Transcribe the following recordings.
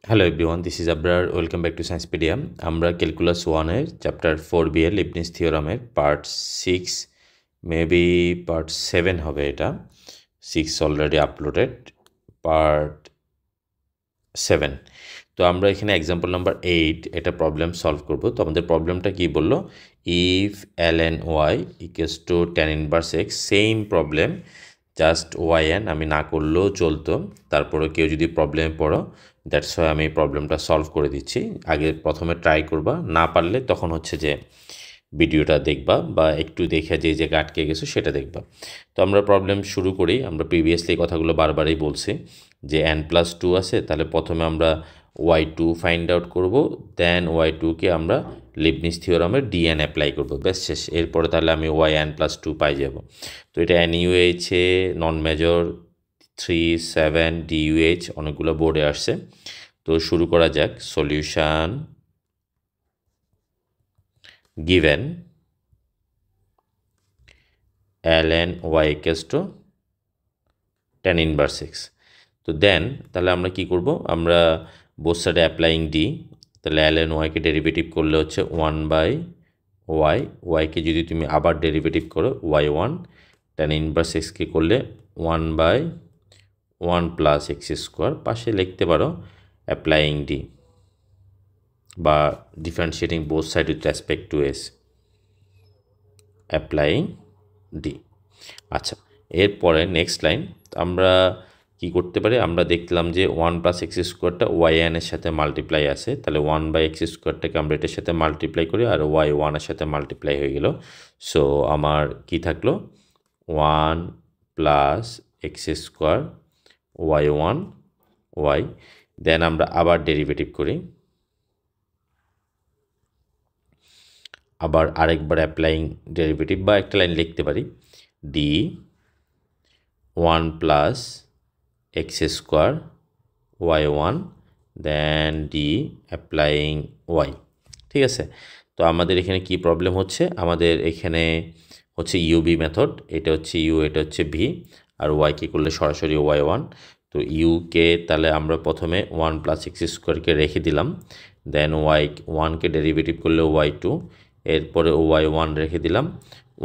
Hello everyone, this is Abrar. Welcome back to Sciencepedia. আমরা calculus 1 এর chapter 4b এর Leibniz থিওরামের part 6 maybe part 7 হবে এটা। 6 already uploaded, part 7। তো আমরা এখানে এক্সাম্পল নাম্বার 8 এটা প্রবলেম সলভ করব। তো আমাদের প্রবলেমটা কি বললো, if ln y equals to tan inverse x, same problem, just yn আমি না করলেও চলতো, তারপরে কেউ যদি প্রবলেমে পড়ো, দ্যাটস ওয়াই আমি এই প্রবলেমটা সলভ করে দিচ্ছি। আগে প্রথমে ট্রাই করবা, না পারলে তখন হচ্ছে যে ভিডিওটা দেখবা বা একটু দেখে যে যে আটকে গেছো সেটা দেখবা। তো আমরা প্রবলেম শুরু করি। আমরা প্রিভিয়াসলি কথাগুলো বারবারই বলছি যে n+2 আছে, তাহলে প্রথমে আমরা y2 ফাইন্ড আউট করব, দেন y2কে আমরা লিবনিজ থিওরামের dn অ্যাপ্লাই করব, ব্যাস শেষ। এরপরে তাহলে আমি yn+2 পাই যাব। তো এটা NUH-এ নন মেজর 3, 7 DUH অনেকগুলো বোর্ডে আসছে। তো শুরু করা যাক। Solution given ln y equals to tan inverse x। তো দেন তাহলে আমরা কি করব, আমরা বোথ সাইডে অ্যাপ্লাইং ডি, তাহলে ln y কে ডেরিভেটিভ করলে হচ্ছে 1/y, y-কে যদি তুমি আবার ডেরিভেটিভ করো y1, tan ইনভার্স x-কে করলে 1/1 প্লাস এক্স স্কোয়ার, পাশে লিখতে পারো অ্যাপ্লাইং ডি বা differentiating both side with respect to S, applying D. আচ্ছা, এরপরে নেক্সট লাইন আমরা কি করতে পারি, আমরা দেখলাম যে 1 প্লাস এক্স স্কোয়ারটা yn এর সাথে মাল্টিপ্লাই আছে, তাহলে 1/x স্কোয়ারটাকে আমরা এটার সাথে মাল্টিপ্লাই করি আর y1 এর সাথে মাল্টিপ্লাই হয়ে গেল। সো আমার কি থাকলো, 1 plus x square y1 y, দেন আমরা আবার ডেরিভেটিভ করি, আবার আরেকবার অ্যাপ্লাইং ডেরিভেটিভ বা একটা লাইন লিখতে পারি, D 1 plus x square y1 দেন ডি অ্যাপ্লাইং y। ঠিক আছে। তো আমাদের এখানে কি প্রবলেম হচ্ছে, আমাদের এখানে হচ্ছে ইউবি মেথড, এটা হচ্ছে ইউ, এটা হচ্ছে ভি, আর ওয়াইকে করলে সরাসরি y1। তো ইউকে তাহলে আমরা প্রথমে 1 প্লাস এক্স স্কোয়ারকে রেখে দিলাম, দেন y1কে ডেরিভেটিভ করলে y2, এরপরে y1 রেখে দিলাম।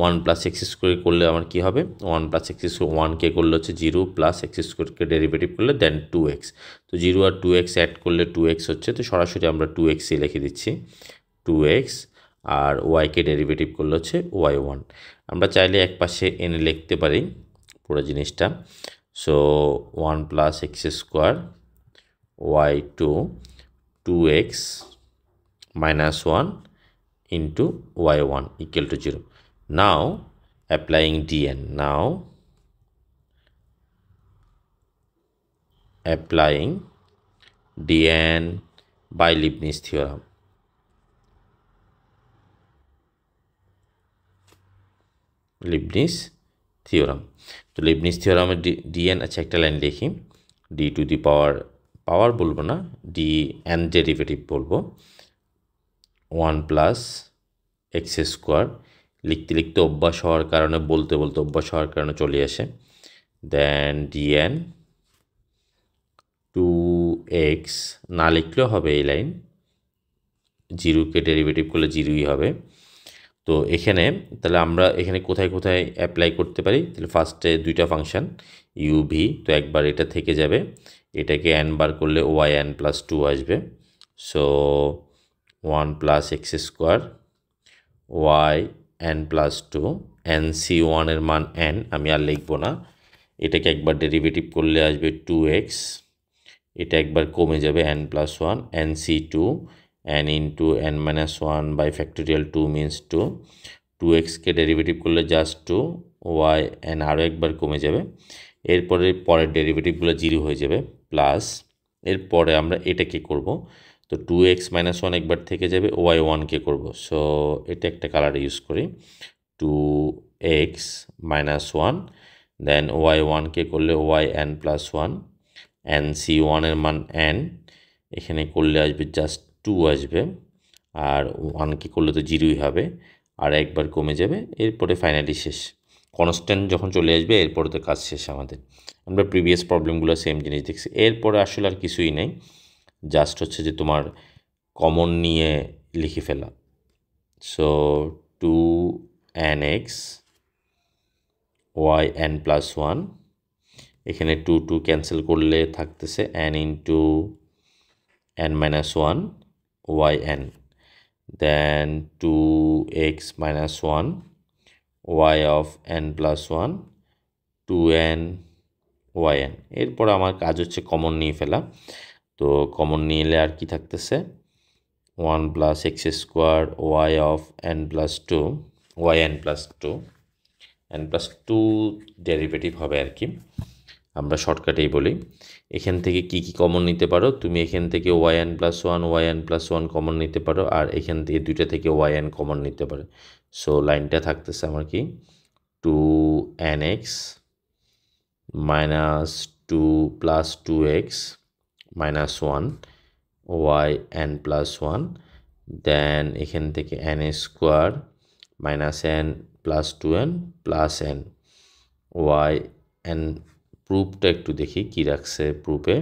1 প্লাস এক্স স্কোয়ার করলে আমার কী হবে, 1 প্লাস এক্স স্কোয়ার 1কে করলে হচ্ছে 0 প্লাস এক্স স্কোয়ারকে ডেরিভেটিভ করলে দেন 2x। তো 0 আর 2x অ্যাড করলে 2x হচ্ছে, তো সরাসরি আমরা 2xই লিখে দিচ্ছি, 2x, আর ওয়াইকে ডেরিভেটিভ করলে হচ্ছে y1। আমরা চাইলে এক পাশে এনে লিখতে পারি পুরো জিনিসটা। So 1 plus x square y2 2x minus 1 into y1 equal to 0. Now applying dn, now applying dn by Leibniz theorem. Leibniz theorem, তো লিবনিজ থিওরামের dn, আচ্ছা একটা লাইন লিখি, ডি টু দি পাওয়ার বলবো না, ডি এন ডেরিভেটিভ বলবো, 1 plus x square, লিখতে লিখতে অভ্যাস হওয়ার কারণে, বলতে বলতে অভ্যাস হওয়ার কারণে চলে আসে, দেন ডিএন 2x, না লিখলেও হবে এই লাইন, 0কে ডেরিভেটিভ করলে 0ই হবে। তো এখানে তাহলে আমরা এখানে কোথায় কোথায় অ্যাপ্লাই করতে পারি, তাহলে ফার্স্টে দুইটা ফাংশন ইউভি, তো একবার এটা থেকে যাবে, এটাকে n বার করলে yn+2 আসবে। So 1 plus x square yn+2, nc1 এর মান n, আমি আর লিখবো না, এটাকে একবার ডেরিভেটিভ করলে আসবে 2x, এটা একবার কমে যাবে n+1, nc2 n into n-1 by factorial 2 means 2, 2xকে ডেরিভেটিভ করলে জাস্ট 2, y n আরও একবার কমে যাবে, এরপরে পরের ডেরিভেটিভগুলো 0 হয়ে যাবে, প্লাস এরপরে আমরা এটাকে করব, তো 2x - 1 একবার থেকে যাবে, y1কে করব। সো এটা একটা কালার ইউজ করি, 2x - 1 দেন y1কে করলে yn+1, nc1 এর মান n, এখানে করলে আসবে জাস্ট 2 আসবে, আর 1কে করলে তো 0ই হবে, আর একবার কমে যাবে, এরপরে ফাইনালি শেষ। কনস্ট্যান্ট যখন চলে আসবে এরপরে তো কাজ শেষ আমাদের। আমরা প্রিভিয়াস প্রবলেমগুলো সেম জিনিস দেখছি, এরপরে আসলে আর কিছুই নেই, জাস্ট হচ্ছে যে তোমার কমন নিয়ে লিখে ফেলা। সো 2nx yn প্লাস 1, এখানে 2 ক্যান্সেল করলে থাকতেছে n into n minus 1 yn, then 2x minus 1 y of n plus 1 2n yn। এরপর আমার কাজ হচ্ছে কমন নিয়ে ফেলা। তো কমন নিলে আর কি থাকতেছে 1 plus x square y of n plus 2 yn plus 2 n plus 2 derivative হবে আর কি, আমরা শর্টকাটেই বলি। এখান থেকে কি কি কমন নিতে পারো তুমি? এখান থেকে yn plus 1 yn plus 1 common নিতে পারো, আর এখান থেকে দুইটা থেকে yn কমন নিতে পারো। সো লাইনটা থাকতেছে আমার কি 2nx minus 2 plus 2x minus 1 yn plus 1, দেন এখান থেকে n square minus n plus 2n plus n yn। প্রুফটা একটু দেখি কি রাখছে প্রুফে।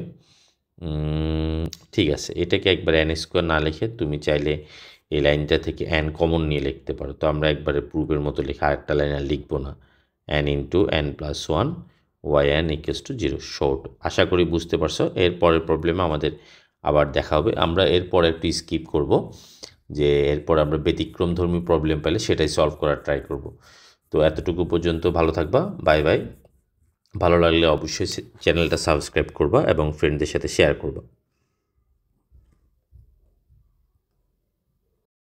ঠিক আছে, এটাকে একবার n স্কোয়ার না লিখে তুমি চাইলে এই লাইনটা থেকে n কমন নিয়ে লিখতে পারো। তো আমরা একবারে প্রুফের মতো লিখে আরেকটা লাইন আর লিখবো না, n into n plus 1 yn equals to 0 short. আশা করি বুঝতে পারছো। এর পরের প্রবলেমে আমাদের আবার দেখা হবে। আমরা এরপর একটু স্কিপ করব, যে এরপর আমরা ব্যতিক্রমধর্মী প্রবলেম পেলে সেটাই সলভ করার ট্রাই করব। তো এতটুকু পর্যন্ত ভালো থাকবা, বাই বাই। ভালো লাগলে অবশ্যই চ্যানেলটা সাবস্ক্রাইব করবা এবং ফ্রেন্ডদের সাথে শেয়ার করবা।